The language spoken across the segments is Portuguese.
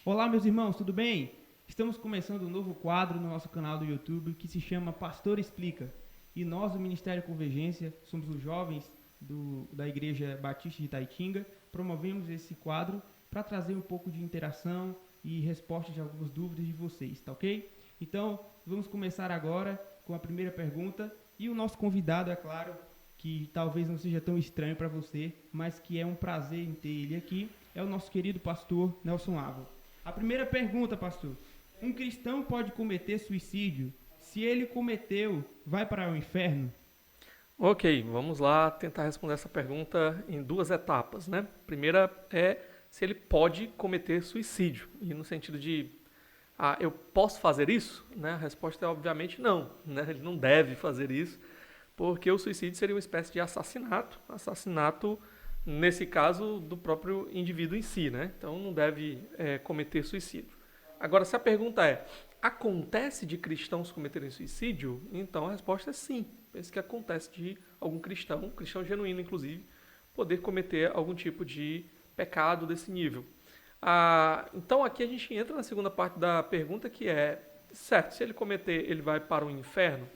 Olá, meus irmãos, tudo bem? Estamos começando um novo quadro no nosso canal do YouTube que se chama Pastor Explica. E nós, do Ministério Convergência, somos os jovens da Igreja Batista de Itaitinga, promovemos esse quadro para trazer um pouco de interação e respostas de algumas dúvidas de vocês, tá ok? Então, vamos começar agora com a primeira pergunta e o nosso convidado, é claro, que talvez não seja tão estranho para você, mas que é um prazer em ter ele aqui, é o nosso querido pastor Nelson Ávila. A primeira pergunta, pastor. Um cristão pode cometer suicídio? Se ele cometeu, vai para o inferno? Ok, vamos lá tentar responder essa pergunta em duas etapas, né? Primeira é se ele pode cometer suicídio. E no sentido de, eu posso fazer isso? Né? A resposta é obviamente não, né? Ele não deve fazer isso, porque o suicídio seria uma espécie de assassinato. Assassinato, nesse caso, do próprio indivíduo em si, né? Então não deve cometer suicídio. Agora, se a pergunta é, acontece de cristãos cometerem suicídio? Então a resposta é sim. Penso que acontece de algum cristão, um cristão genuíno inclusive, poder cometer algum tipo de pecado desse nível. Então aqui a gente entra na segunda parte da pergunta, que é, certo, se ele cometer, ele vai para o inferno?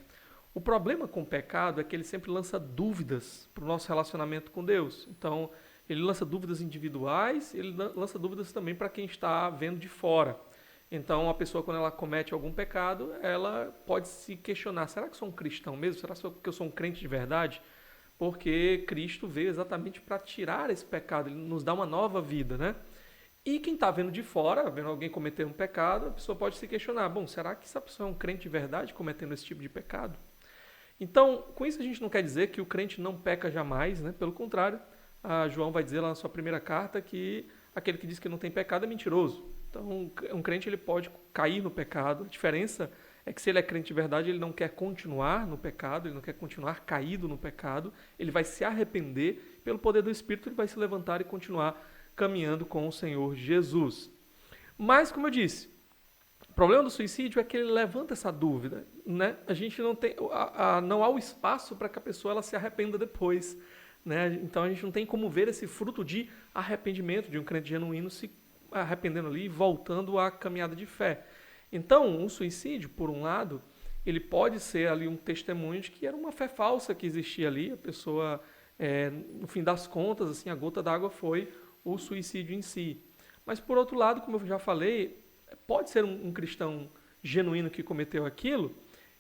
O problema com o pecado é que ele sempre lança dúvidas para o nosso relacionamento com Deus. Então, ele lança dúvidas individuais, ele lança dúvidas também para quem está vendo de fora. Então, a pessoa, quando ela comete algum pecado, ela pode se questionar: será que eu sou um cristão mesmo? Será que eu sou um crente de verdade? Porque Cristo veio exatamente para tirar esse pecado, ele nos dá uma nova vida, né? E quem está vendo de fora, vendo alguém cometer um pecado, a pessoa pode se questionar: bom, será que essa pessoa é um crente de verdade cometendo esse tipo de pecado? Então, com isso a gente não quer dizer que o crente não peca jamais, né? Pelo contrário, João vai dizer lá na sua primeira carta que aquele que diz que não tem pecado é mentiroso. Então, um crente ele pode cair no pecado. A diferença é que se ele é crente de verdade, ele não quer continuar no pecado, ele não quer continuar caído no pecado, ele vai se arrepender, pelo poder do Espírito ele vai se levantar e continuar caminhando com o Senhor Jesus. Mas, como eu disse, o problema do suicídio é que ele levanta essa dúvida, né? A gente não tem, não há o espaço para que a pessoa ela se arrependa depois, né? Então a gente não tem como ver esse fruto de arrependimento de um crente genuíno se arrependendo ali e voltando à caminhada de fé. Então, o suicídio, por um lado, ele pode ser ali um testemunho de que era uma fé falsa que existia ali. A pessoa, no fim das contas, assim, a gota d'água foi o suicídio em si. Mas, por outro lado, como eu já falei, pode ser um cristão genuíno que cometeu aquilo,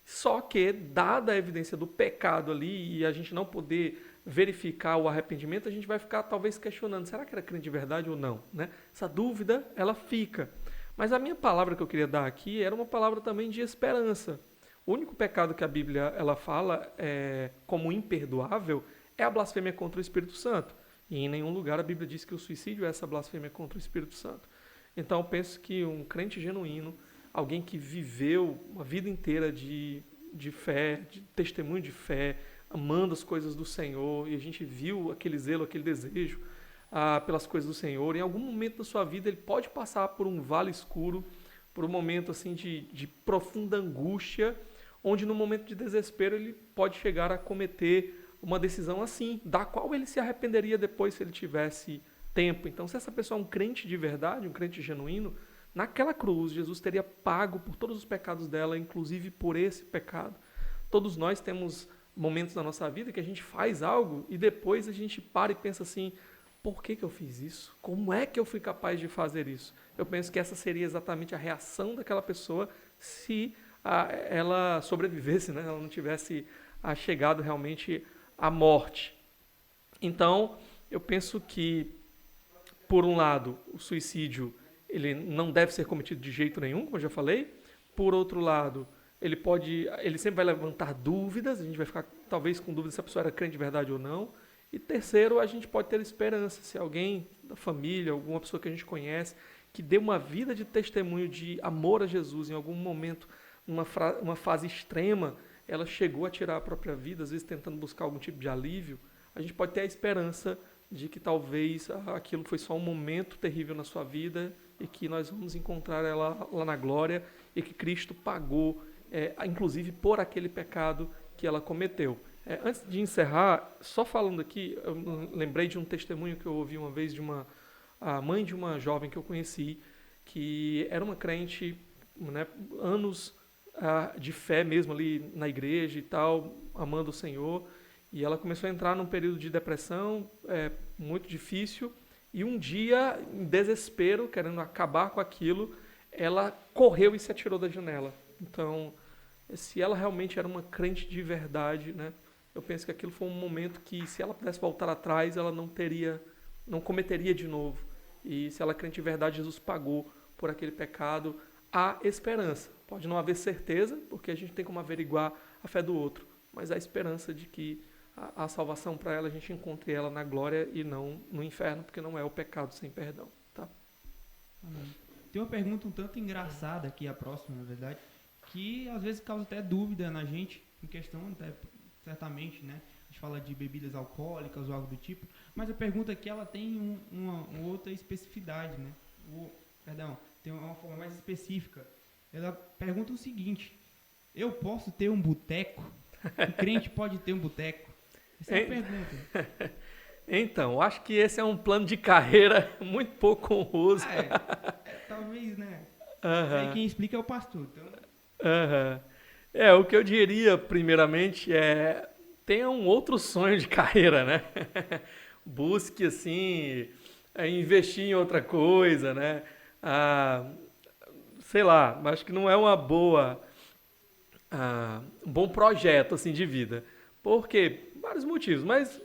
só que, dada a evidência do pecado ali e a gente não poder verificar o arrependimento, a gente vai ficar talvez questionando, será que era crente de verdade ou não? Né? Essa dúvida, ela fica. Mas a minha palavra que eu queria dar aqui era uma palavra também de esperança. O único pecado que a Bíblia ela fala como imperdoável é a blasfêmia contra o Espírito Santo. E em nenhum lugar a Bíblia diz que o suicídio é essa blasfêmia contra o Espírito Santo. Então eu penso que um crente genuíno, alguém que viveu uma vida inteira de fé, de testemunho de fé, amando as coisas do Senhor, e a gente viu aquele zelo, aquele desejo pelas coisas do Senhor, em algum momento da sua vida ele pode passar por um vale escuro, por um momento assim de profunda angústia, onde no momento de desespero ele pode chegar a cometer uma decisão assim, da qual ele se arrependeria depois se ele tivesse tempo. Então, se essa pessoa é um crente de verdade, um crente genuíno, naquela cruz Jesus teria pago por todos os pecados dela, inclusive por esse pecado. Todos nós temos momentos na nossa vida que a gente faz algo e depois a gente para e pensa assim: por que eu fiz isso? Como é que eu fui capaz de fazer isso? Eu penso que essa seria exatamente a reação daquela pessoa se ela sobrevivesse, né? Ela não tivesse chegado realmente à morte. Então, eu penso que, por um lado, o suicídio ele não deve ser cometido de jeito nenhum, como eu já falei. Por outro lado, ele sempre vai levantar dúvidas, a gente vai ficar talvez com dúvida se a pessoa era crente de verdade ou não. E terceiro, a gente pode ter esperança, se alguém da família, alguma pessoa que a gente conhece, que deu uma vida de testemunho de amor a Jesus em algum momento, uma fase extrema, ela chegou a tirar a própria vida, às vezes tentando buscar algum tipo de alívio, a gente pode ter a esperança de que talvez aquilo foi só um momento terrível na sua vida e que nós vamos encontrar ela lá na glória e que Cristo pagou, inclusive por aquele pecado que ela cometeu. Antes de encerrar, só falando aqui, eu lembrei de um testemunho que eu ouvi uma vez de a mãe de uma jovem que eu conheci, que era uma crente, né, anos de fé mesmo ali na igreja e tal, amando o Senhor, e ela começou a entrar num período de depressão muito difícil, e um dia, em desespero, querendo acabar com aquilo, ela correu e se atirou da janela. Então, se ela realmente era uma crente de verdade, né, eu penso que aquilo foi um momento que, se ela pudesse voltar atrás, ela não cometeria de novo. E se ela é crente de verdade, Jesus pagou por aquele pecado. Há esperança. Pode não haver certeza, porque a gente tem como averiguar a fé do outro, mas há esperança de que a salvação para ela, a gente encontre ela na glória e não no inferno, porque não é o pecado sem perdão. Tá? Amém. Tem uma pergunta um tanto engraçada aqui, a próxima, na verdade, que às vezes causa até dúvida na gente, em questão, até, certamente, né? A gente fala de bebidas alcoólicas ou algo do tipo, mas a pergunta aqui, ela tem uma outra especificidade, né? Tem uma forma mais específica. Ela pergunta o seguinte: eu posso ter um boteco? O crente pode ter um boteco? Essa é a pergunta. Então, acho que esse é um plano de carreira muito pouco honroso. Talvez, né? Uhum. Aí quem explica é o pastor. Então... O que eu diria, primeiramente, tenha um outro sonho de carreira, né? Busque, assim, investir em outra coisa, né? Sei lá, acho que não é um bom projeto, assim, de vida. Por quê? Vários motivos, mas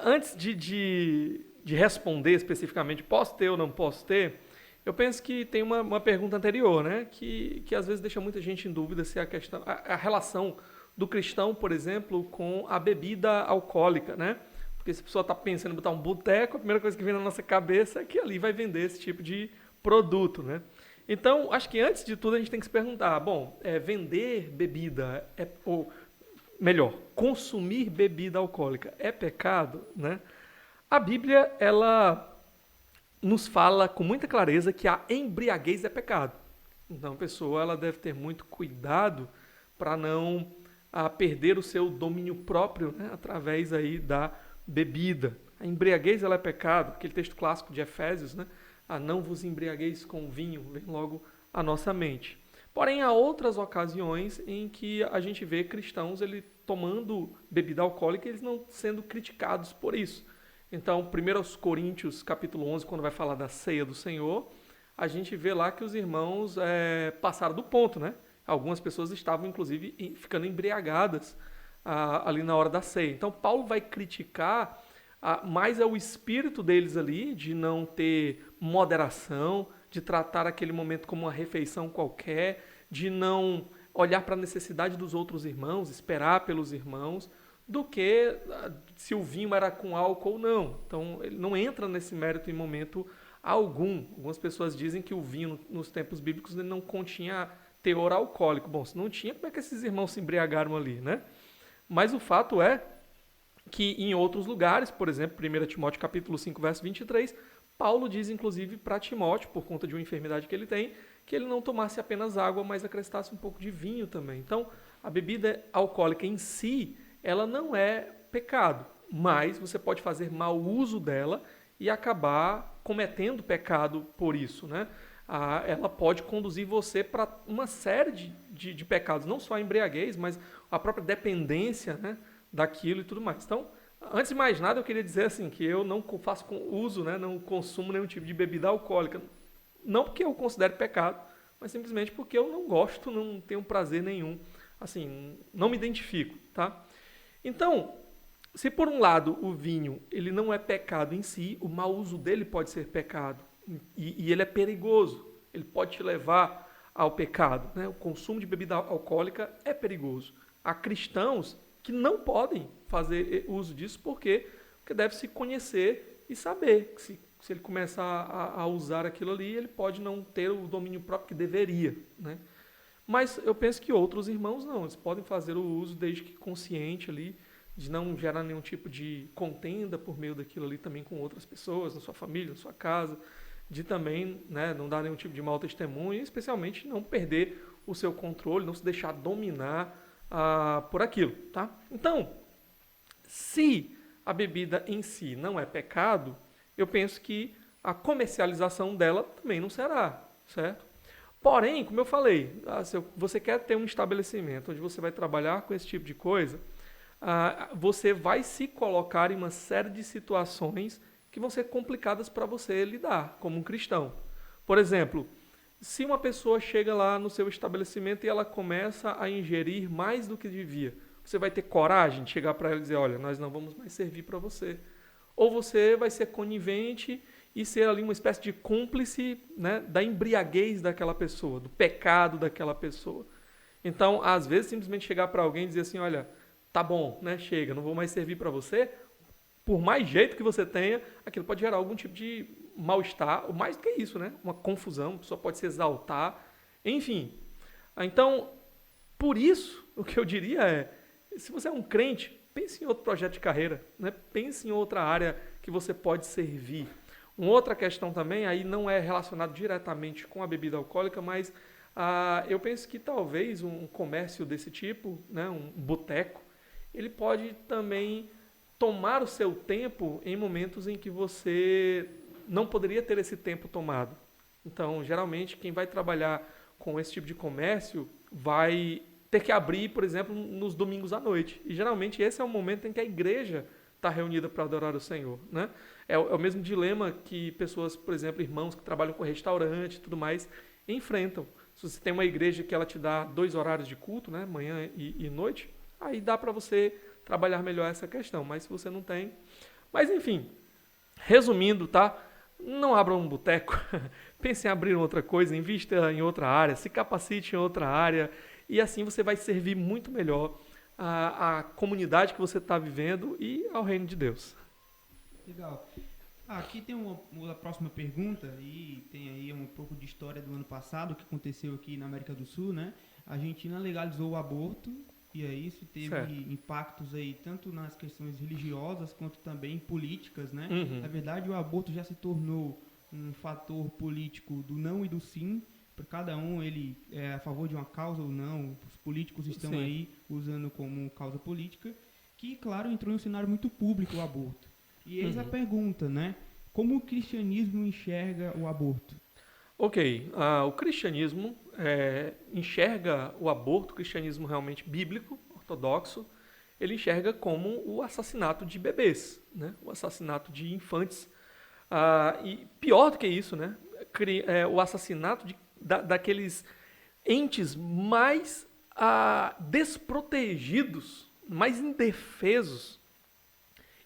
antes de responder especificamente, posso ter ou não posso ter, eu penso que tem uma pergunta anterior, né? Que às vezes deixa muita gente em dúvida se a relação do cristão, por exemplo, com a bebida alcoólica, né? Porque se a pessoa está pensando em botar um boteco, a primeira coisa que vem na nossa cabeça é que ali vai vender esse tipo de produto, né? Então, acho que antes de tudo a gente tem que se perguntar, vender bebida, ou melhor, consumir bebida alcoólica é pecado, né? A Bíblia, ela nos fala com muita clareza que a embriaguez é pecado. Então, a pessoa ela deve ter muito cuidado para não perder o seu domínio próprio, né, através aí da bebida. A embriaguez ela é pecado, aquele texto clássico de Efésios, né? Não vos embriagueis com vinho, vem logo à nossa mente. Porém, há outras ocasiões em que a gente vê cristãos tomando bebida alcoólica e eles não sendo criticados por isso. Então, 1 Coríntios, capítulo 11, quando vai falar da ceia do Senhor, a gente vê lá que os irmãos passaram do ponto, né? Algumas pessoas estavam, inclusive, ficando embriagadas ali na hora da ceia. Então, Paulo vai criticar mais o espírito deles ali, de não ter moderação, de tratar aquele momento como uma refeição qualquer, de não olhar para a necessidade dos outros irmãos, esperar pelos irmãos, do que se o vinho era com álcool ou não. Então, ele não entra nesse mérito em momento algum. Algumas pessoas dizem que o vinho, nos tempos bíblicos, ele não continha teor alcoólico. Bom, se não tinha, como é que esses irmãos se embriagaram ali, né? Mas o fato é que em outros lugares, por exemplo, 1 Timóteo capítulo 5, verso 23, Paulo diz, inclusive, para Timóteo, por conta de uma enfermidade que ele tem, que ele não tomasse apenas água, mas acrescentasse um pouco de vinho também. Então, a bebida alcoólica em si, ela não é pecado, mas você pode fazer mau uso dela e acabar cometendo pecado por isso, né? Ela pode conduzir você para uma série de pecados, não só a embriaguez, mas a própria dependência, né, daquilo e tudo mais. Então, antes de mais nada, eu queria dizer assim, que eu não faço uso, né, não consumo nenhum tipo de bebida alcoólica. Não porque eu considero pecado, mas simplesmente porque eu não gosto, não tenho prazer nenhum. Assim, não me identifico, tá? Então, se por um lado o vinho ele não é pecado em si, o mau uso dele pode ser pecado. E ele é perigoso. Ele pode te levar ao pecado, né? O consumo de bebida alcoólica é perigoso. Há cristãos que não podem fazer uso disso porque deve se conhecer e saber que se ele começar a usar aquilo ali, ele pode não ter o domínio próprio que deveria, né? Mas eu penso que outros irmãos não, eles podem fazer o uso desde que consciente ali, de não gerar nenhum tipo de contenda por meio daquilo ali também com outras pessoas, na sua família, na sua casa, de também, né, não dar nenhum tipo de mau testemunho, e especialmente não perder o seu controle, não se deixar dominar por aquilo, tá? Então, se a bebida em si não é pecado, eu penso que a comercialização dela também não será. certo? Porém, como eu falei, se você quer ter um estabelecimento onde você vai trabalhar com esse tipo de coisa, você vai se colocar em uma série de situações que vão ser complicadas para você lidar como um cristão. Por exemplo, se uma pessoa chega lá no seu estabelecimento e ela começa a ingerir mais do que devia, você vai ter coragem de chegar para ela e dizer, olha, nós não vamos mais servir para você. Ou você vai ser conivente e ser ali uma espécie de cúmplice, né, da embriaguez daquela pessoa, do pecado daquela pessoa. Então, às vezes, simplesmente chegar para alguém e dizer assim, olha, tá bom, né, chega, não vou mais servir para você, por mais jeito que você tenha, aquilo pode gerar algum tipo de mal-estar, ou mais do que isso, né? Uma confusão, a pessoa pode se exaltar, enfim. Então, por isso, o que eu diria é, se você é um crente, pense em outro projeto de carreira, né? Pense em outra área que você pode servir. Uma outra questão também, aí não é relacionado diretamente com a bebida alcoólica, mas eu penso que talvez um comércio desse tipo, né, um boteco, ele pode também tomar o seu tempo em momentos em que você não poderia ter esse tempo tomado. Então, geralmente, quem vai trabalhar com esse tipo de comércio vai ter que abrir, por exemplo, nos domingos à noite. E, geralmente, esse é o momento em que a igreja está reunida para adorar o Senhor, né? É o mesmo dilema que pessoas, por exemplo, irmãos que trabalham com restaurante e tudo mais, enfrentam. Se você tem uma igreja que ela te dá 2 horários de culto, né, manhã e noite, aí dá para você trabalhar melhor essa questão, mas se você não tem... Mas, enfim, resumindo, tá? Não abra um boteco, pense em abrir outra coisa, invista em outra área, se capacite em outra área, e assim você vai servir muito melhor a comunidade que você está vivendo e ao reino de Deus. Legal. Aqui tem uma próxima pergunta, e tem aí um pouco de história do ano passado, que aconteceu aqui na América do Sul, né? A Argentina legalizou o aborto, e aí isso teve impactos aí tanto nas questões religiosas quanto também políticas, né? Uhum. Na verdade, o aborto já se tornou um fator político do não e do sim. Para cada um, ele é a favor de uma causa ou não. Os políticos estão aí usando como causa política, que, claro, entrou em um cenário muito público o aborto. E eis a pergunta, né? Como o cristianismo enxerga o aborto? Ok, o cristianismo enxerga o aborto, o cristianismo realmente bíblico, ortodoxo, ele enxerga como o assassinato de bebês, né? O assassinato de infantes. E pior do que isso, né? O assassinato daqueles entes mais desprotegidos, mais indefesos,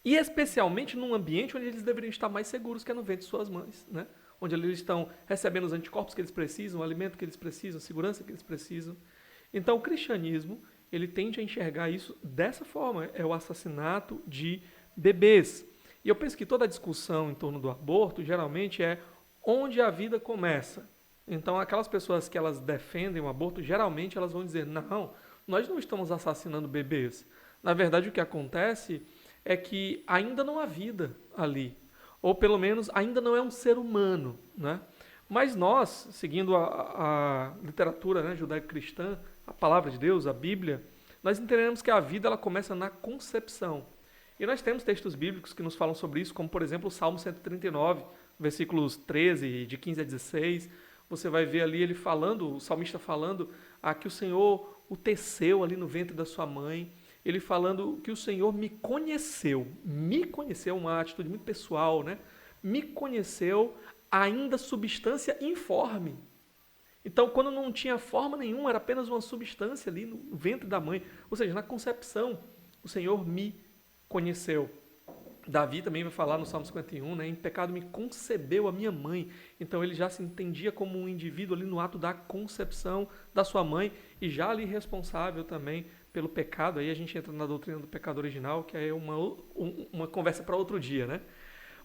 e especialmente num ambiente onde eles deveriam estar mais seguros, que é no ventre de suas mães, né? Onde eles estão recebendo os anticorpos que eles precisam, o alimento que eles precisam, a segurança que eles precisam. Então, o cristianismo, ele tende a enxergar isso dessa forma, é o assassinato de bebês. E eu penso que toda a discussão em torno do aborto, geralmente, é onde a vida começa. Então, aquelas pessoas que elas defendem o aborto, geralmente elas vão dizer, não, nós não estamos assassinando bebês. Na verdade, o que acontece é que ainda não há vida ali. Ou pelo menos ainda não é um ser humano, né? Mas nós, seguindo a literatura, né, judaico-cristã, a palavra de Deus, a Bíblia, nós entendemos que a vida ela começa na concepção. E nós temos textos bíblicos que nos falam sobre isso, como por exemplo o Salmo 139, versículos 13, de 15 a 16. Você vai ver ali ele falando, o salmista falando que o Senhor o teceu ali no ventre da sua mãe. Ele falando que o Senhor me conheceu, uma atitude muito pessoal, né? Me conheceu ainda substância informe. Então, quando não tinha forma nenhuma, era apenas uma substância ali no ventre da mãe. Ou seja, na concepção, o Senhor me conheceu. Davi também vai falar no Salmo 51, né? Em pecado me concebeu a minha mãe. Então, ele já se entendia como um indivíduo ali no ato da concepção da sua mãe e já ali responsável também pelo pecado. Aí a gente entra na doutrina do pecado original, que é uma conversa para outro dia, né?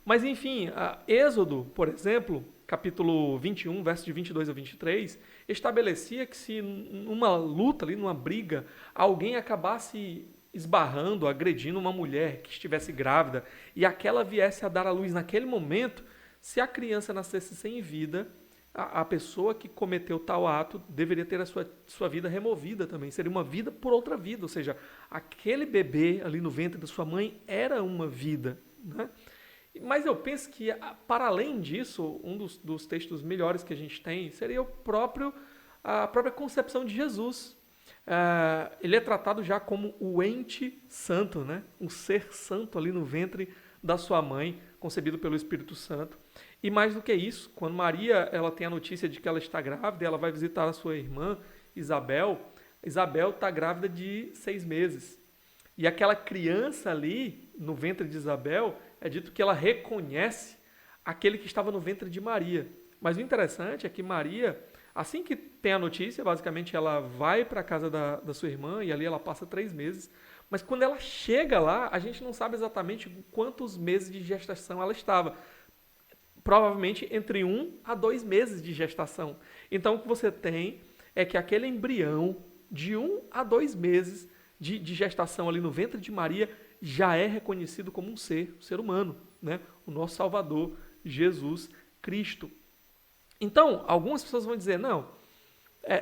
Mas, enfim, Êxodo, por exemplo, capítulo 21, versos de 22 a 23, estabelecia que se numa luta, ali, numa briga, alguém acabasse esbarrando, agredindo uma mulher que estivesse grávida e aquela viesse a dar à luz naquele momento, se a criança nascesse sem vida, a pessoa que cometeu tal ato deveria ter a sua vida removida também. Seria uma vida por outra vida, ou seja, aquele bebê ali no ventre da sua mãe era uma vida, né? Mas eu penso que, para além disso, um dos textos melhores que a gente tem seria a própria concepção de Jesus. Ele é tratado já como o ente santo, né? Um ser santo ali no ventre da sua mãe, concebido pelo Espírito Santo. E mais do que isso, quando Maria ela tem a notícia de que ela está grávida, ela vai visitar a sua irmã Isabel. Isabel está grávida de 6 meses. E aquela criança ali, no ventre de Isabel, é dito que ela reconhece aquele que estava no ventre de Maria. Mas o interessante é que Maria, assim que tem a notícia, basicamente ela vai para a casa da sua irmã e ali ela passa 3 meses. Mas quando ela chega lá, a gente não sabe exatamente quantos meses de gestação ela estava. Provavelmente entre 1 a 2 meses de gestação. Então o que você tem é que aquele embrião de 1 a 2 meses de gestação ali no ventre de Maria já é reconhecido como um ser humano, né? O nosso Salvador, Jesus Cristo. Então, algumas pessoas vão dizer, não,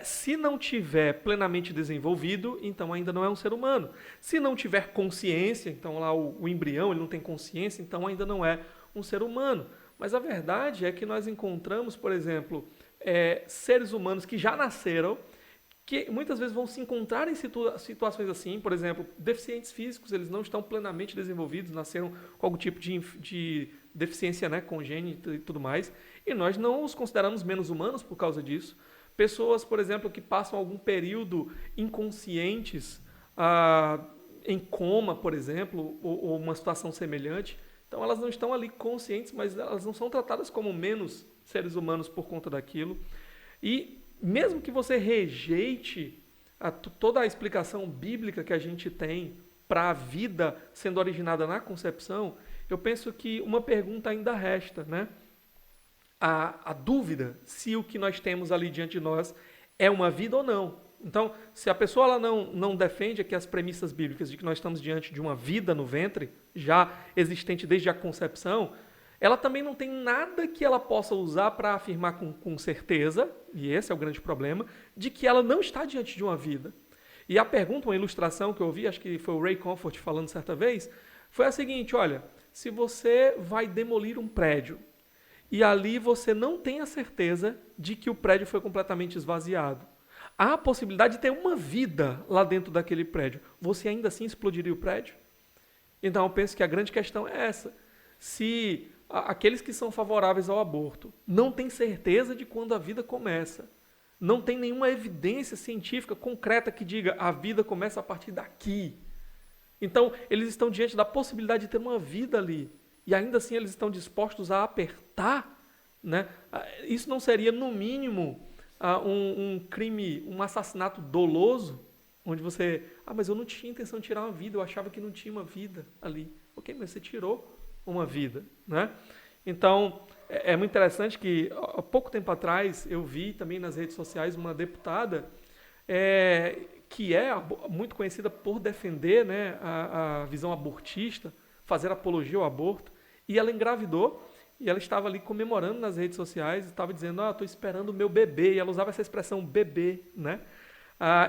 se não tiver plenamente desenvolvido, então ainda não é um ser humano. Se não tiver consciência, então lá o embrião ele não tem consciência, então ainda não é um ser humano. Mas a verdade é que nós encontramos, por exemplo, seres humanos que já nasceram, que muitas vezes vão se encontrar em situações assim, por exemplo, deficientes físicos, eles não estão plenamente desenvolvidos, nasceram com algum tipo de deficiência, né, congênita e tudo mais, e nós não os consideramos menos humanos por causa disso. Pessoas, por exemplo, que passam algum período inconscientes, em coma, por exemplo, ou uma situação semelhante, então elas não estão ali conscientes, mas elas não são tratadas como menos seres humanos por conta daquilo. E mesmo que você rejeite toda a explicação bíblica que a gente tem para a vida sendo originada na concepção, eu penso que uma pergunta ainda resta, né? A dúvida se o que nós temos ali diante de nós é uma vida ou não. Então, se a pessoa ela não defende aqui as premissas bíblicas de que nós estamos diante de uma vida no ventre, já existente desde a concepção, ela também não tem nada que ela possa usar para afirmar com certeza, e esse é o grande problema, de que ela não está diante de uma vida. E a pergunta, uma ilustração que eu ouvi, acho que foi o Ray Comfort falando certa vez, foi a seguinte, olha, se você vai demolir um prédio, e ali você não tem a certeza de que o prédio foi completamente esvaziado, há a possibilidade de ter uma vida lá dentro daquele prédio, você ainda assim explodiria o prédio? Então eu penso que a grande questão é essa. Se aqueles que são favoráveis ao aborto não têm certeza de quando a vida começa, não tem nenhuma evidência científica concreta que diga a vida começa a partir daqui. Então, eles estão diante da possibilidade de ter uma vida ali. E ainda assim eles estão dispostos a apertar, né? Isso não seria, no mínimo, um crime, um assassinato doloso, onde você... mas eu não tinha intenção de tirar uma vida, eu achava que não tinha uma vida ali. Ok, mas você tirou uma vida, né? Então, é muito interessante que, há pouco tempo atrás, eu vi também nas redes sociais uma deputada que é muito conhecida por defender, né, a visão abortista, fazer apologia ao aborto, e ela engravidou, e ela estava ali comemorando nas redes sociais, estava dizendo, estou esperando o meu bebê, e ela usava essa expressão bebê, né?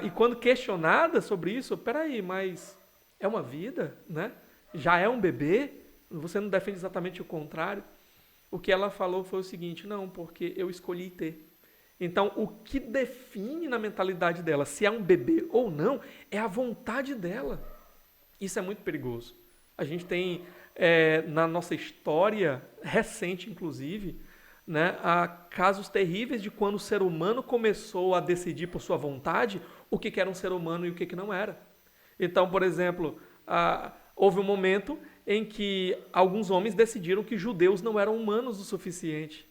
E quando questionada sobre isso, peraí, mas é uma vida, né? Já é um bebê? Você não defende exatamente o contrário? O que ela falou foi o seguinte, não, porque eu escolhi ter. Então, o que define na mentalidade dela se é um bebê ou não, é a vontade dela. Isso é muito perigoso. A gente tem, na nossa história recente, inclusive, né, casos terríveis de quando o ser humano começou a decidir por sua vontade o que era um ser humano e o que não era. Então, por exemplo, houve um momento em que alguns homens decidiram que judeus não eram humanos o suficiente.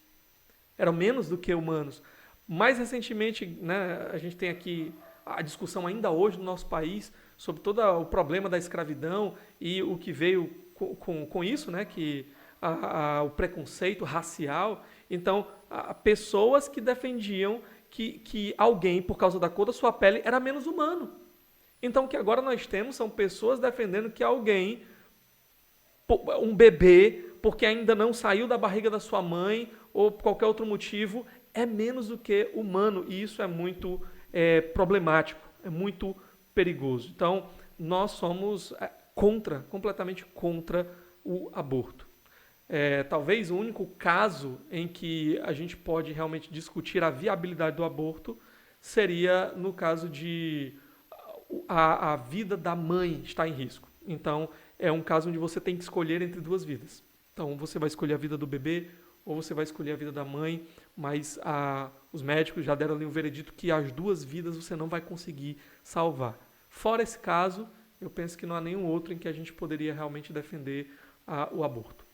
Eram menos do que humanos. Mais recentemente, né, a gente tem aqui a discussão ainda hoje no nosso país sobre todo o problema da escravidão e o que veio com isso, né, que o preconceito racial. Então, pessoas que defendiam que alguém, por causa da cor da sua pele, era menos humano. Então, o que agora nós temos são pessoas defendendo que alguém, um bebê, porque ainda não saiu da barriga da sua mãe ou por qualquer outro motivo, é menos do que humano. E isso é muito problemático, é muito perigoso. Então, nós somos completamente contra o aborto. Talvez o único caso em que a gente pode realmente discutir a viabilidade do aborto seria no caso de a vida da mãe estar em risco. Então, é um caso onde você tem que escolher entre duas vidas. Então, você vai escolher a vida do bebê ou você vai escolher a vida da mãe, mas os médicos já deram ali um veredito que as duas vidas você não vai conseguir salvar. Fora esse caso, eu penso que não há nenhum outro em que a gente poderia realmente defender o aborto.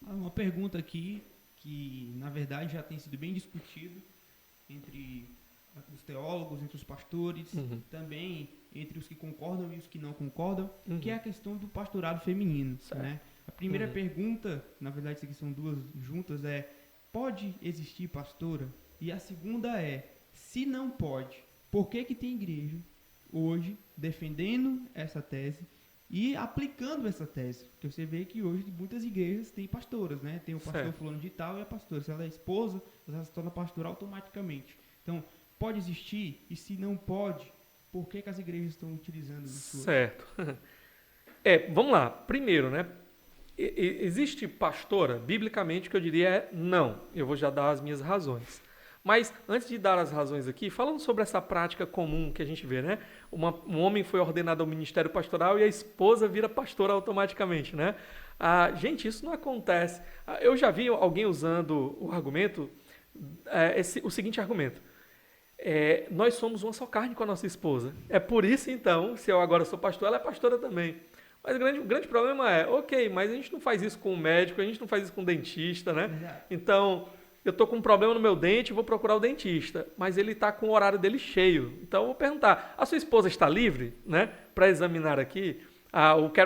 Uma pergunta aqui que, na verdade, já tem sido bem discutido entre os teólogos, entre os pastores, também entre os que concordam e os que não concordam, que é a questão do pastorado feminino. Né? A primeira pergunta, na verdade, isso aqui são duas juntas, pode existir pastora? E a segunda se não pode, por que tem igreja hoje defendendo essa tese e aplicando essa tese? Porque você vê que hoje muitas igrejas têm pastoras, né? Tem o pastor fulano de tal e a pastora. Se ela é esposa, ela se torna pastora automaticamente. Então, pode existir? E se não pode, por que as igrejas estão utilizando isso hoje? Certo. Vamos lá. Primeiro, né? Existe pastora? Biblicamente, o que eu diria é não. Eu vou já dar as minhas razões. Mas, antes de dar as razões aqui, falando sobre essa prática comum que a gente vê, né? Um homem foi ordenado ao ministério pastoral e a esposa vira pastora automaticamente, né? Gente, isso não acontece. Eu já vi alguém usando o argumento, o seguinte argumento. Nós somos uma só carne com a nossa esposa. É por isso, então, se eu agora sou pastor, ela é pastora também. Mas o grande problema mas a gente não faz isso com o médico, a gente não faz isso com o dentista, né? Então, eu estou com um problema no meu dente, vou procurar o dentista, mas ele está com o horário dele cheio. Então, eu vou perguntar, a sua esposa está livre, né, para examinar aqui?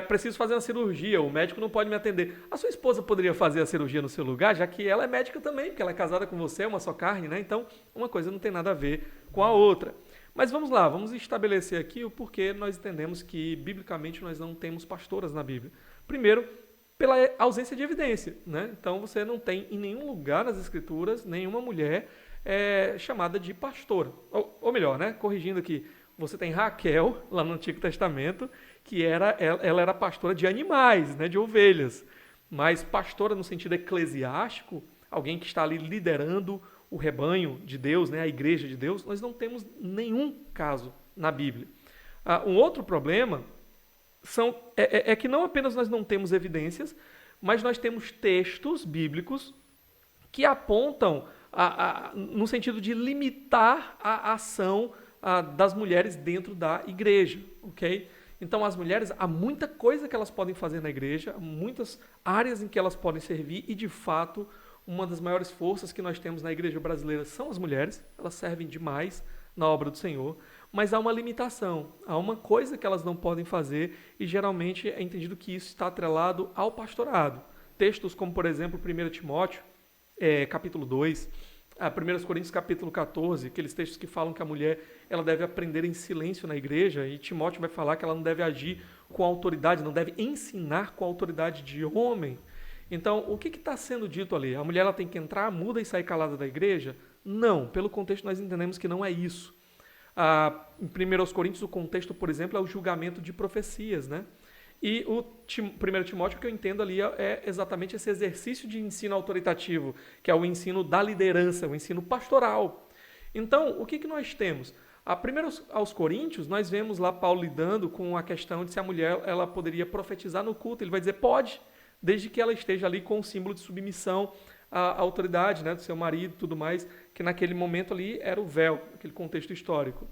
Preciso fazer uma cirurgia, o médico não pode me atender. A sua esposa poderia fazer a cirurgia no seu lugar, já que ela é médica também, porque ela é casada com você, é uma só carne, né? Então, uma coisa não tem nada a ver com a outra. Mas vamos lá, vamos estabelecer aqui o porquê nós entendemos que, biblicamente, nós não temos pastoras na Bíblia. Primeiro, pela ausência de evidência, né? Então, você não tem em nenhum lugar nas Escrituras nenhuma mulher chamada de pastora. Ou melhor, né? Corrigindo aqui, você tem Raquel, lá no Antigo Testamento, que ela era pastora de animais, né? De ovelhas. Mas pastora no sentido eclesiástico, alguém que está ali liderando o rebanho de Deus, né? A igreja de Deus, nós não temos nenhum caso na Bíblia. Um outro problema é que não apenas nós não temos evidências, mas nós temos textos bíblicos que apontam no sentido de limitar a ação das mulheres dentro da igreja, ok? Então, as mulheres, há muita coisa que elas podem fazer na igreja, há muitas áreas em que elas podem servir e, de fato, uma das maiores forças que nós temos na igreja brasileira são as mulheres, elas servem demais na obra do Senhor, mas há uma limitação, há uma coisa que elas não podem fazer e geralmente é entendido que isso está atrelado ao pastorado. Textos como, por exemplo, 1 Timóteo, capítulo 2, 1 Coríntios capítulo 14, aqueles textos que falam que a mulher ela deve aprender em silêncio na igreja, e Timóteo vai falar que ela não deve agir com autoridade, não deve ensinar com autoridade de homem. Então, o que está sendo dito ali? A mulher ela tem que entrar muda e sair calada da igreja? Não, pelo contexto nós entendemos que não é isso. Em 1 Coríntios, o contexto, por exemplo, é o julgamento de profecias, né? E o 1 Timóteo, que eu entendo ali, é exatamente esse exercício de ensino autoritativo, que é o ensino da liderança, o ensino pastoral. Então, o que nós temos? Primeiro aos Coríntios, nós vemos lá Paulo lidando com a questão de se a mulher ela poderia profetizar no culto. Ele vai dizer, pode, desde que ela esteja ali com o símbolo de submissão à autoridade, né, do seu marido e tudo mais, que naquele momento ali era o véu, aquele contexto histórico.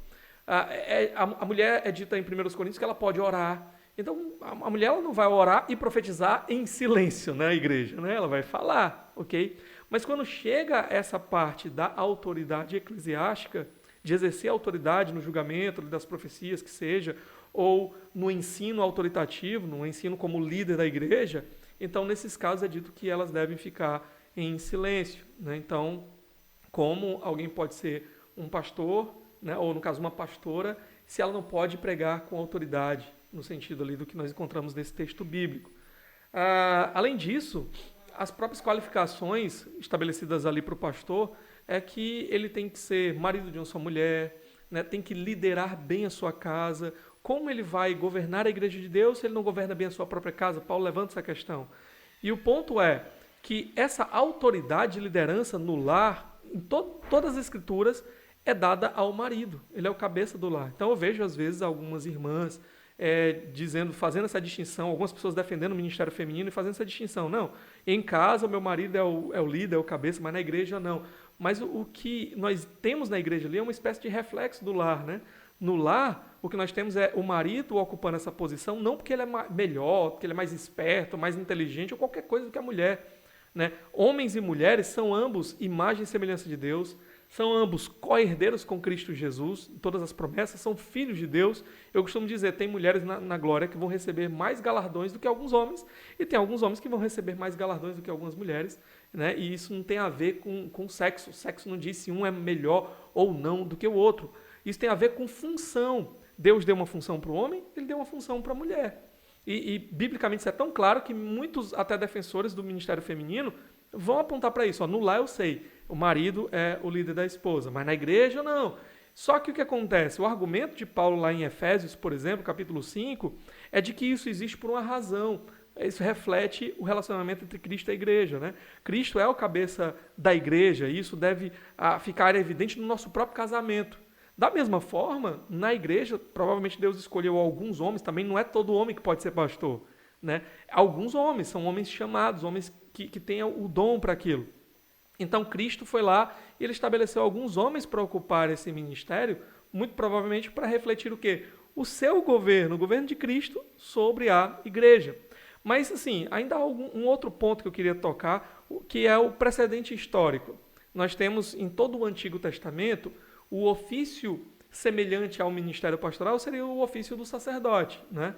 A mulher é dita em 1 Coríntios que ela pode orar. Então, a mulher ela não vai orar e profetizar em silêncio na igreja, né? Ela vai falar, ok? Mas quando chega essa parte da autoridade eclesiástica, de exercer autoridade no julgamento das profecias que seja, ou no ensino autoritativo, no ensino como líder da igreja, então, nesses casos, é dito que elas devem ficar em silêncio, né? Então, como alguém pode ser um pastor, né? Ou, no caso, uma pastora, se ela não pode pregar com autoridade, no sentido ali do que nós encontramos nesse texto bíblico. Além disso, as próprias qualificações estabelecidas ali para o pastor é que ele tem que ser marido de uma só mulher, né? Tem que liderar bem a sua casa. Como ele vai governar a igreja de Deus se ele não governa bem a sua própria casa? Paulo levanta essa questão. E o ponto é que essa autoridade e liderança no lar, em todas as escrituras, é dada ao marido. Ele é o cabeça do lar. Então eu vejo, às vezes, algumas irmãs fazendo essa distinção, algumas pessoas defendendo o ministério feminino e fazendo essa distinção. Não, em casa o meu marido é o líder, é o cabeça, mas na igreja não. Mas o que nós temos na igreja ali é uma espécie de reflexo do lar, né? No lar, o que nós temos é o marido ocupando essa posição, não porque ele é melhor, porque ele é mais esperto, mais inteligente ou qualquer coisa do que a mulher, né? Homens e mulheres são ambos imagem e semelhança de Deus, são ambos co-herdeiros com Cristo Jesus, todas as promessas, são filhos de Deus. Eu costumo dizer, tem mulheres na glória que vão receber mais galardões do que alguns homens, e tem alguns homens que vão receber mais galardões do que algumas mulheres, né? E isso não tem a ver com sexo. O sexo não diz se um é melhor ou não do que o outro. Isso tem a ver com função. Deus deu uma função para o homem, ele deu uma função para a mulher. E biblicamente isso é tão claro que muitos, até defensores do ministério feminino, vão apontar para isso. Ó, no lar eu sei, o marido é o líder da esposa, mas na igreja não. Só que o que acontece? O argumento de Paulo lá em Efésios, por exemplo, capítulo 5, é de que isso existe por uma razão. Isso reflete o relacionamento entre Cristo e a igreja, né? Cristo é o cabeça da igreja e isso deve ficar evidente no nosso próprio casamento. Da mesma forma, na igreja, provavelmente Deus escolheu alguns homens, também não é todo homem que pode ser pastor, né? Alguns homens, são homens chamados, homens que têm o dom para aquilo. Então Cristo foi lá e ele estabeleceu alguns homens para ocupar esse ministério, muito provavelmente para refletir o quê? O seu governo, o governo de Cristo sobre a igreja. Mas, assim, ainda há um outro ponto que eu queria tocar, que é o precedente histórico. Nós temos em todo o Antigo Testamento o ofício semelhante ao ministério pastoral seria o ofício do sacerdote, né?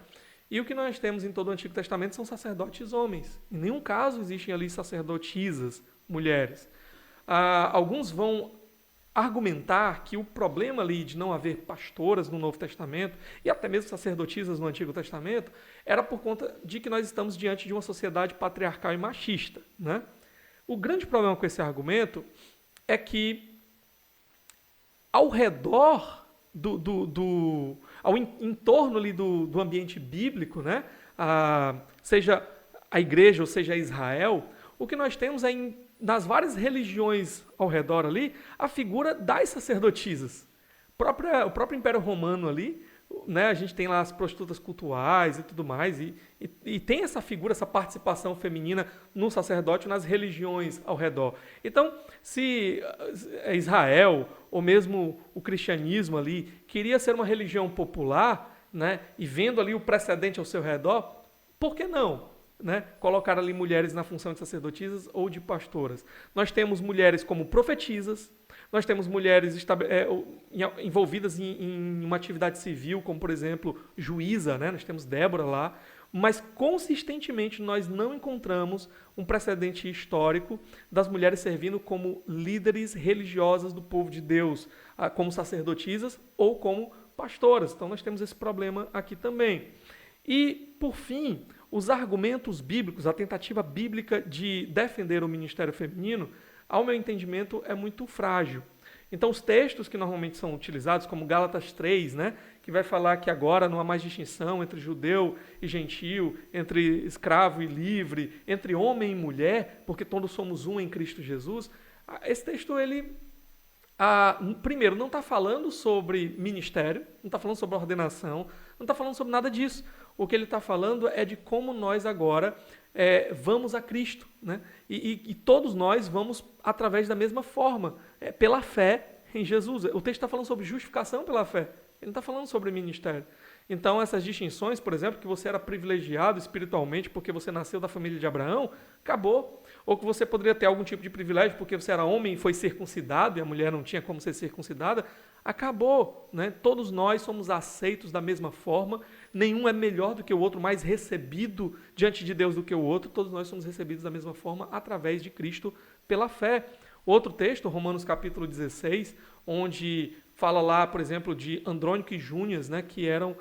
E o que nós temos em todo o Antigo Testamento são sacerdotes homens. Em nenhum caso existem ali sacerdotisas mulheres. Alguns vão argumentar que o problema ali de não haver pastoras no Novo Testamento e até mesmo sacerdotisas no Antigo Testamento era por conta de que nós estamos diante de uma sociedade patriarcal e machista, né? O grande problema com esse argumento é que ao redor em torno ali do ambiente bíblico, né? Seja a igreja ou seja Israel, o que nós temos é nas várias religiões ao redor ali, a figura das sacerdotisas. O próprio Império Romano ali, né, a gente tem lá as prostitutas cultuais e tudo mais, e tem essa figura, essa participação feminina no sacerdote, nas religiões ao redor. Então, se Israel, ou mesmo o cristianismo ali, queria ser uma religião popular, né, e vendo ali o precedente ao seu redor, por que não? Né, colocar ali mulheres na função de sacerdotisas ou de pastoras. Nós temos mulheres como profetisas, nós temos mulheres envolvidas em uma atividade civil, como, por exemplo, juíza, né? Nós temos Débora lá, mas consistentemente nós não encontramos um precedente histórico das mulheres servindo como líderes religiosas do povo de Deus, como sacerdotisas ou como pastoras. Então nós temos esse problema aqui também. E, por fim, os argumentos bíblicos, a tentativa bíblica de defender o ministério feminino, ao meu entendimento, é muito frágil. Então, os textos que normalmente são utilizados, como Gálatas 3, né, que vai falar que agora não há mais distinção entre judeu e gentio, entre escravo e livre, entre homem e mulher, porque todos somos um em Cristo Jesus. Esse texto, ele, primeiro, não está falando sobre ministério, não está falando sobre ordenação, não está falando sobre nada disso. O que ele está falando é de como nós agora vamos a Cristo, né? E todos nós vamos através da mesma forma, pela fé em Jesus. O texto está falando sobre justificação pela fé, ele não está falando sobre ministério. Então, essas distinções, por exemplo, que você era privilegiado espiritualmente porque você nasceu da família de Abraão, acabou. Ou que você poderia ter algum tipo de privilégio porque você era homem e foi circuncidado e a mulher não tinha como ser circuncidada, acabou, né? Todos nós somos aceitos da mesma forma, nenhum é melhor do que o outro, mais recebido diante de Deus do que o outro, todos nós somos recebidos da mesma forma através de Cristo pela fé. Outro texto, Romanos capítulo 16, onde fala lá, por exemplo, de Andrônico e Júnias, né, que eram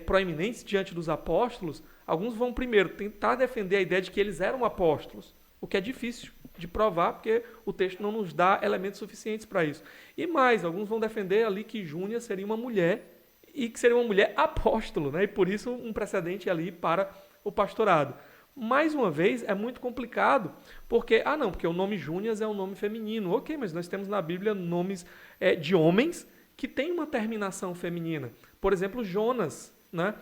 proeminentes diante dos apóstolos. Alguns vão primeiro tentar defender a ideia de que eles eram apóstolos, o que é difícil de provar, porque o texto não nos dá elementos suficientes para isso. E mais, alguns vão defender ali que Júnias seria uma mulher, e que seria uma mulher apóstolo, né? E por isso um precedente ali para o pastorado. Mais uma vez, é muito complicado, porque, porque o nome Júnias é um nome feminino. Ok, mas nós temos na Bíblia nomes de homens que têm uma terminação feminina. Por exemplo, Jonas, né?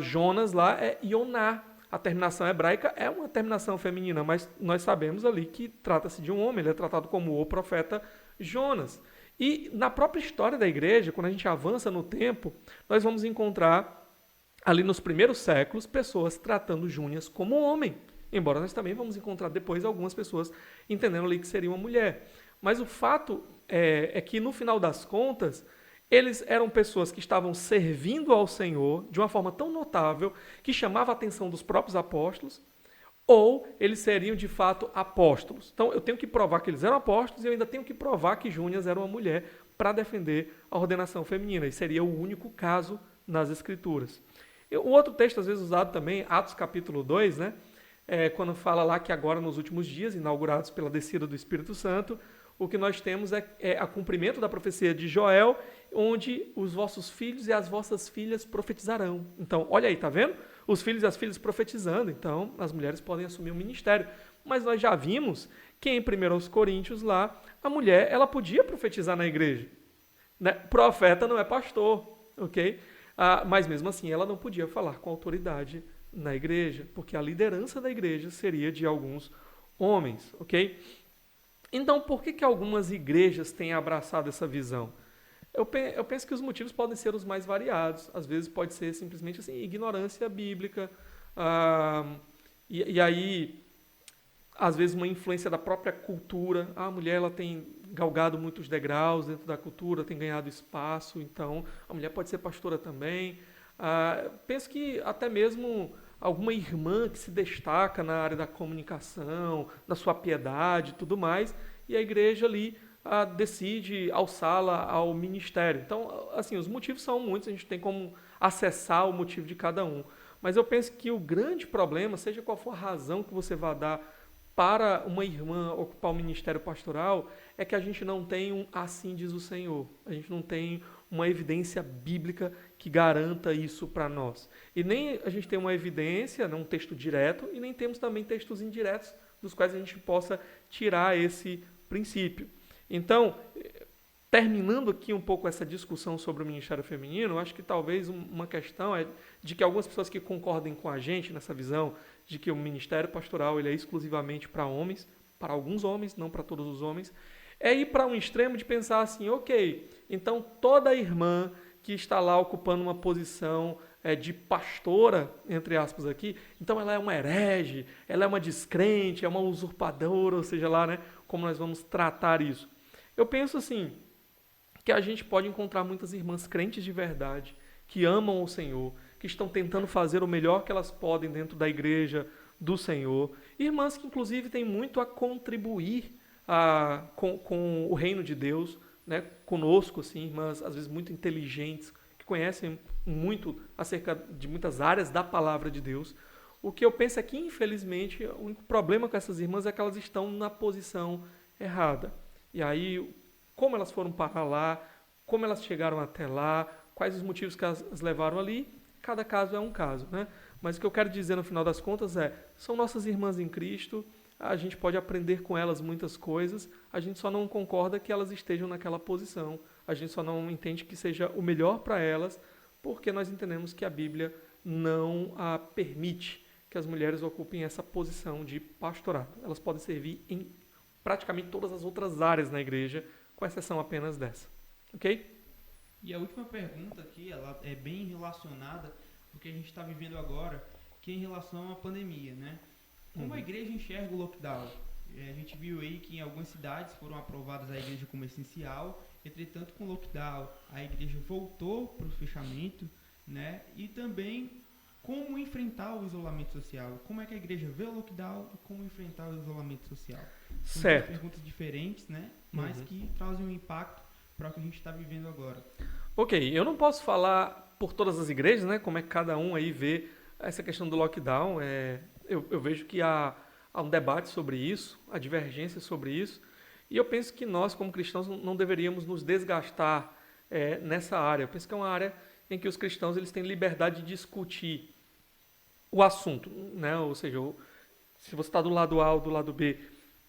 Jonas lá é Ioná. A terminação hebraica é uma terminação feminina, mas nós sabemos ali que trata-se de um homem, ele é tratado como o profeta Jonas. E na própria história da igreja, quando a gente avança no tempo, nós vamos encontrar ali nos primeiros séculos pessoas tratando Júnias como homem, embora nós também vamos encontrar depois algumas pessoas entendendo ali que seria uma mulher. Mas o fato é que no final das contas, eles eram pessoas que estavam servindo ao Senhor de uma forma tão notável que chamava a atenção dos próprios apóstolos, ou eles seriam de fato apóstolos. Então eu tenho que provar que eles eram apóstolos e eu ainda tenho que provar que Júnias era uma mulher para defender a ordenação feminina. E seria o único caso nas Escrituras. Um outro texto às vezes usado também, Atos capítulo 2, né? Quando fala lá que agora nos últimos dias, inaugurados pela descida do Espírito Santo, o que nós temos é a cumprimento da profecia de Joel, onde os vossos filhos e as vossas filhas profetizarão. Então, olha aí, tá vendo? Os filhos e as filhas profetizando. Então, as mulheres podem assumir o ministério. Mas nós já vimos que em 1 Coríntios lá, a mulher, ela podia profetizar na igreja. Né? Profeta não é pastor, ok? Mas mesmo assim, ela não podia falar com autoridade na igreja, porque a liderança da igreja seria de alguns homens, ok? Então, por que algumas igrejas têm abraçado essa visão? Eu penso que os motivos podem ser os mais variados. Às vezes pode ser simplesmente assim, ignorância bíblica. E aí, às vezes, uma influência da própria cultura. A mulher ela tem galgado muitos degraus dentro da cultura, tem ganhado espaço. Então, a mulher pode ser pastora também. Penso que até mesmo alguma irmã que se destaca na área da comunicação, da sua piedade e tudo mais, e a igreja ali decide alçá-la ao ministério. Então, assim, os motivos são muitos, a gente tem como acessar o motivo de cada um. Mas eu penso que o grande problema, seja qual for a razão que você vá dar para uma irmã ocupar o ministério pastoral, é que a gente não tem um assim diz o Senhor. A gente não tem uma evidência bíblica que garanta isso para nós. E nem a gente tem uma evidência, um texto direto, e nem temos também textos indiretos dos quais a gente possa tirar esse princípio. Então, terminando aqui um pouco essa discussão sobre o ministério feminino, eu acho que talvez uma questão é de que algumas pessoas que concordem com a gente nessa visão de que o ministério pastoral ele é exclusivamente para homens, para alguns homens, não para todos os homens, é ir para um extremo de pensar assim, ok, então toda irmã que está lá ocupando uma posição de pastora, entre aspas aqui, então ela é uma herege, ela é uma descrente, é uma usurpadora, ou seja lá, né, como nós vamos tratar isso. Eu penso assim, que a gente pode encontrar muitas irmãs crentes de verdade, que amam o Senhor, que estão tentando fazer o melhor que elas podem dentro da igreja do Senhor, irmãs que inclusive têm muito a contribuir com o reino de Deus, né, conosco, assim, irmãs às vezes muito inteligentes, que conhecem muito acerca de muitas áreas da palavra de Deus. O que eu penso é que, infelizmente, o único problema com essas irmãs é que elas estão na posição errada. E aí, como elas foram parar lá, como elas chegaram até lá, quais os motivos que as levaram ali, cada caso é um caso, né? Mas o que eu quero dizer no final das contas são nossas irmãs em Cristo, a gente pode aprender com elas muitas coisas, a gente só não concorda que elas estejam naquela posição, a gente só não entende que seja o melhor para elas, porque nós entendemos que a Bíblia não permite que as mulheres ocupem essa posição de pastorado. Elas podem servir em praticamente todas as outras áreas na igreja, com exceção apenas dessa. Ok? E a última pergunta aqui, ela é bem relacionada com o que a gente está vivendo agora, que é em relação à pandemia, né? Como a igreja enxerga o lockdown? A gente viu aí que em algumas cidades foram aprovadas a igreja como essencial, entretanto com o lockdown a igreja voltou para o fechamento, né? E também como enfrentar o isolamento social? Como é que a igreja vê o lockdown e como enfrentar o isolamento social? São duas perguntas diferentes, né? Mas que trazem um impacto para o que a gente está vivendo agora. Ok, eu não posso falar por todas as igrejas, né? Como é que cada um aí vê essa questão do lockdown. Eu vejo que há um debate sobre isso, há divergência sobre isso, e eu penso que nós, como cristãos, não deveríamos nos desgastar nessa área. Eu penso que é uma área em que os cristãos eles têm liberdade de discutir o assunto, né? Ou seja, se você está do lado A ou do lado B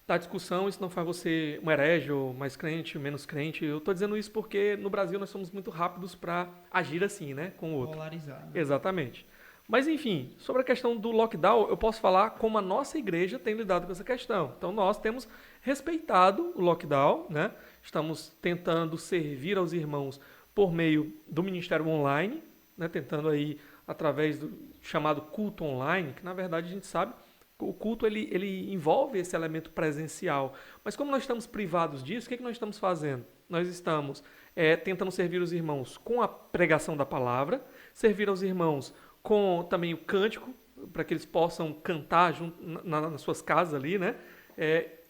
da discussão, isso não faz você um herege ou mais crente, menos crente. Eu estou dizendo isso porque no Brasil nós somos muito rápidos para agir assim, né, com o outro. Polarizar, né? Exatamente. Mas enfim, sobre a questão do lockdown, eu posso falar como a nossa igreja tem lidado com essa questão. Então nós temos respeitado o lockdown, né? Estamos tentando servir aos irmãos por meio do ministério online, né? Tentando aí através do chamado culto online, que na verdade a gente sabe o culto ele envolve esse elemento presencial. Mas como nós estamos privados disso, o que nós estamos fazendo? Nós estamos tentando servir os irmãos com a pregação da palavra, servir aos irmãos com também o cântico, para que eles possam cantar junto, nas suas casas ali, né?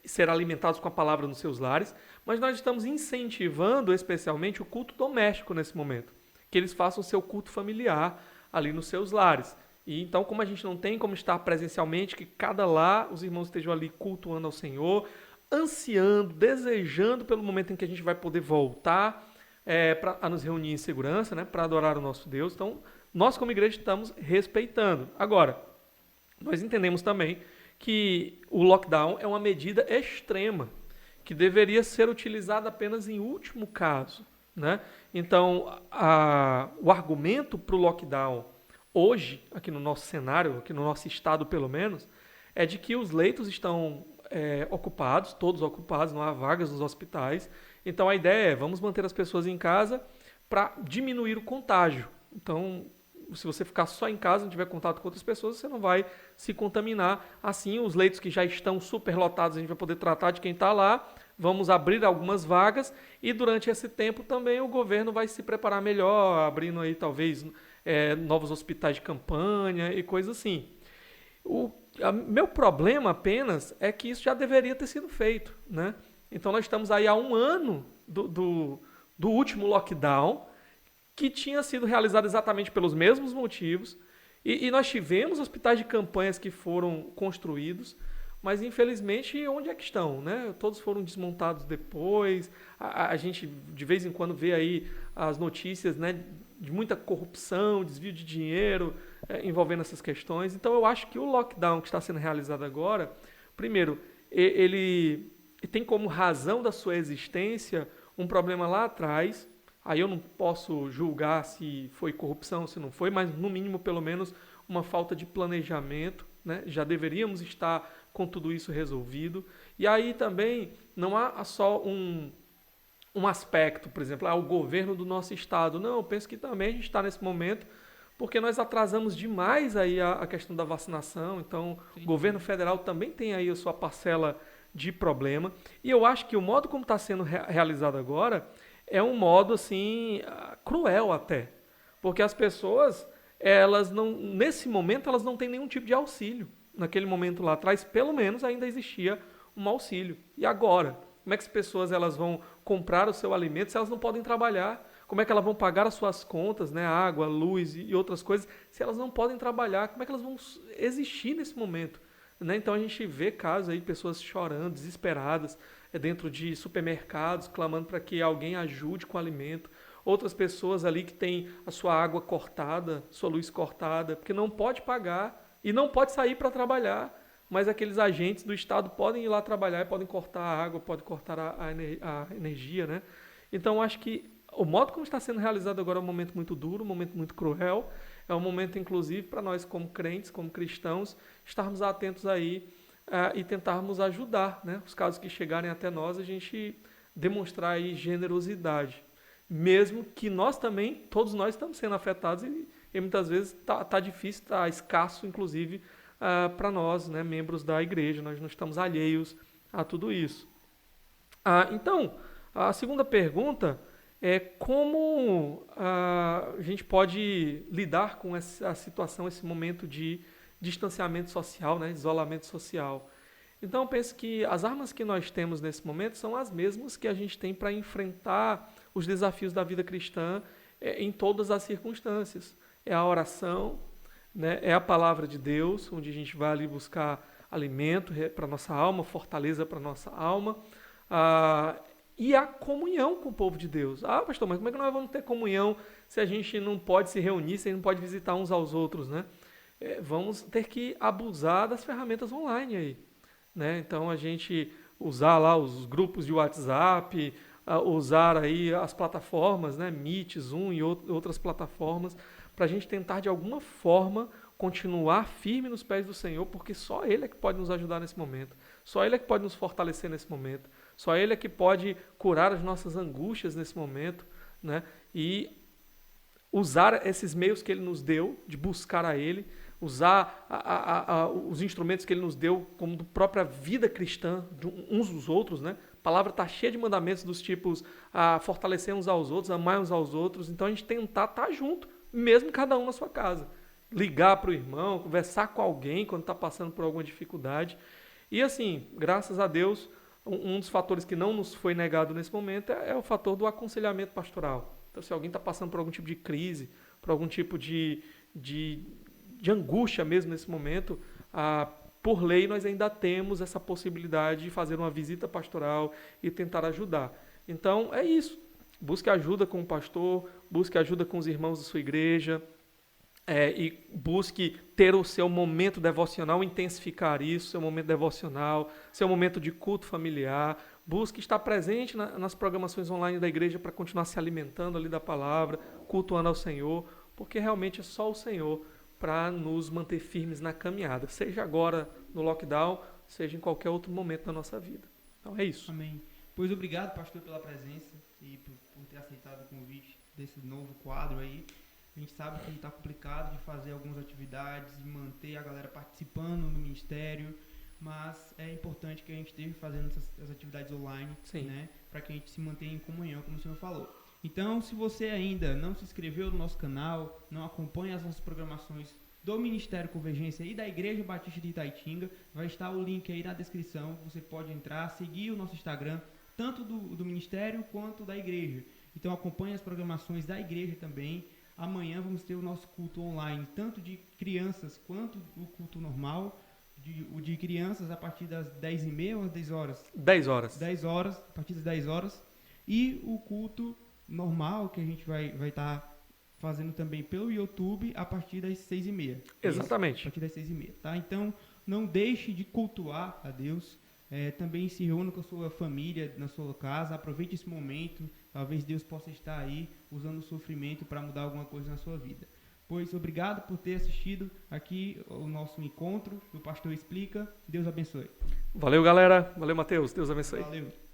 Ser alimentados com a palavra nos seus lares. Mas nós estamos incentivando especialmente o culto doméstico nesse momento. Que eles façam o seu culto familiar ali nos seus lares. E então, como a gente não tem como estar presencialmente, que cada lar os irmãos estejam ali cultuando ao Senhor, ansiando, desejando pelo momento em que a gente vai poder voltar a nos reunir em segurança, né, para adorar o nosso Deus. Então, nós como igreja estamos respeitando. Agora, nós entendemos também que o lockdown é uma medida extrema, que deveria ser utilizada apenas em último caso, né? Então, o argumento para o lockdown hoje, aqui no nosso cenário, aqui no nosso estado pelo menos, é de que os leitos estão ocupados, todos ocupados, não há vagas nos hospitais. Então a ideia é, vamos manter as pessoas em casa para diminuir o contágio. Então, se você ficar só em casa, não tiver contato com outras pessoas, você não vai se contaminar. Assim, os leitos que já estão superlotados, a gente vai poder tratar de quem está lá. Vamos abrir algumas vagas e durante esse tempo também o governo vai se preparar melhor, abrindo aí talvez novos hospitais de campanha e coisas assim. Meu problema apenas é que isso já deveria ter sido feito, né? Então nós estamos aí há um ano do último lockdown, que tinha sido realizado exatamente pelos mesmos motivos, e nós tivemos hospitais de campanhas que foram construídos, mas infelizmente onde é que estão, né? Todos foram desmontados depois. A gente de vez em quando vê aí as notícias, né, de muita corrupção, desvio de dinheiro envolvendo essas questões. Então eu acho que o lockdown que está sendo realizado agora, primeiro, ele tem como razão da sua existência um problema lá atrás. Aí eu não posso julgar se foi corrupção, se não foi, mas no mínimo pelo menos uma falta de planejamento, né? Já deveríamos estar com tudo isso resolvido. E aí também não há só um aspecto, por exemplo, o governo do nosso estado. Não, eu penso que também a gente está nesse momento porque nós atrasamos demais aí a questão da vacinação. Então, sim, o governo federal também tem aí a sua parcela de problema. E eu acho que o modo como está sendo realizado agora é um modo assim cruel até, porque as pessoas, elas não, nesse momento, elas não têm nenhum tipo de auxílio. Naquele momento lá atrás, pelo menos ainda existia um auxílio. E agora, como é que as pessoas elas vão comprar o seu alimento se elas não podem trabalhar? Como é que elas vão pagar as suas contas, né, água, luz e outras coisas, se elas não podem trabalhar? Como é que elas vão existir nesse momento? Né? Então a gente vê casos aí de pessoas chorando, desesperadas, dentro de supermercados, clamando para que alguém ajude com o alimento. Outras pessoas ali que têm a sua água cortada, sua luz cortada, porque não pode pagar e não pode sair para trabalhar. Mas aqueles agentes do Estado podem ir lá trabalhar e podem cortar a água, podem cortar a energia, né? Então, acho que o modo como está sendo realizado agora é um momento muito duro, um momento muito cruel. É um momento, inclusive, para nós como crentes, como cristãos, estarmos atentos aí e tentarmos ajudar, né? Os casos que chegarem até nós, a gente demonstrar aí generosidade. Mesmo que nós também, todos nós estamos sendo afetados e muitas vezes está difícil, está escasso, inclusive, para nós, né, membros da igreja. Nós não estamos alheios a tudo isso. Então, a segunda pergunta é como a gente pode lidar com essa situação, esse momento de distanciamento social, né, isolamento social. Então, eu penso que as armas que nós temos nesse momento são as mesmas que a gente tem para enfrentar os desafios da vida cristã em todas as circunstâncias. É a oração, né? É a palavra de Deus, onde a gente vai ali buscar alimento para a nossa alma, fortaleza para a nossa alma, e a comunhão com o povo de Deus. Pastor, mas como é que nós vamos ter comunhão se a gente não pode se reunir, se a gente não pode visitar uns aos outros, né? vamos ter que abusar das ferramentas online aí, né? Então a gente usar lá os grupos de WhatsApp, usar aí as plataformas, né? Meet, Zoom e outras plataformas, para a gente tentar de alguma forma continuar firme nos pés do Senhor, porque só Ele é que pode nos ajudar nesse momento, só Ele é que pode nos fortalecer nesse momento, só Ele é que pode curar as nossas angústias nesse momento, né? E usar esses meios que Ele nos deu, de buscar a Ele, usar os instrumentos que Ele nos deu como própria vida cristã, de uns dos outros, né? A palavra está cheia de mandamentos dos tipos fortalecer uns aos outros, amar uns aos outros, então a gente tentar estar junto, mesmo cada um na sua casa. Ligar para o irmão, conversar com alguém quando está passando por alguma dificuldade. E assim, graças a Deus, um dos fatores que não nos foi negado nesse momento é o fator do aconselhamento pastoral. Então, se alguém está passando por algum tipo de crise, por algum tipo de angústia mesmo nesse momento, por lei nós ainda temos essa possibilidade de fazer uma visita pastoral e tentar ajudar. Então, é isso. Busque ajuda com o pastor, busque ajuda com os irmãos da sua igreja, e busque ter o seu momento devocional, intensificar isso, seu momento devocional, seu momento de culto familiar. Busque estar presente nas programações online da igreja para continuar se alimentando ali da palavra, cultuando ao Senhor, porque realmente é só o Senhor para nos manter firmes na caminhada, seja agora no lockdown, seja em qualquer outro momento da nossa vida. Então é isso. Amém. Pois obrigado, pastor, pela presença e por ter aceitado o convite desse novo quadro aí. A gente sabe que está complicado de fazer algumas atividades, de manter a galera participando no ministério, mas é importante que a gente esteja fazendo essas atividades online, né, para que a gente se mantenha em comunhão, como o senhor falou. Então, se você ainda não se inscreveu no nosso canal, não acompanha as nossas programações do Ministério Convergência e da Igreja Batista de Itaitinga, vai estar o link aí na descrição, você pode entrar, seguir o nosso Instagram, tanto do Ministério quanto da Igreja. Então, acompanhe as programações da Igreja também. Amanhã vamos ter o nosso culto online, tanto de crianças quanto o culto normal, o de crianças a partir das 10h30 ou às 10 horas? 10 horas. 10 horas, a partir das 10 horas. E o culto normal, que a gente vai estar fazendo também pelo YouTube, a partir das 6h30. Exatamente. A partir das 6h30, tá? Então, não deixe de cultuar a Deus. Também se reúna com a sua família na sua casa, aproveite esse momento, talvez Deus possa estar aí usando o sofrimento para mudar alguma coisa na sua vida. Pois obrigado por ter assistido aqui o nosso encontro, o Pastor Explica. Deus abençoe. Valeu, galera. Valeu, Mateus. Deus abençoe. Valeu.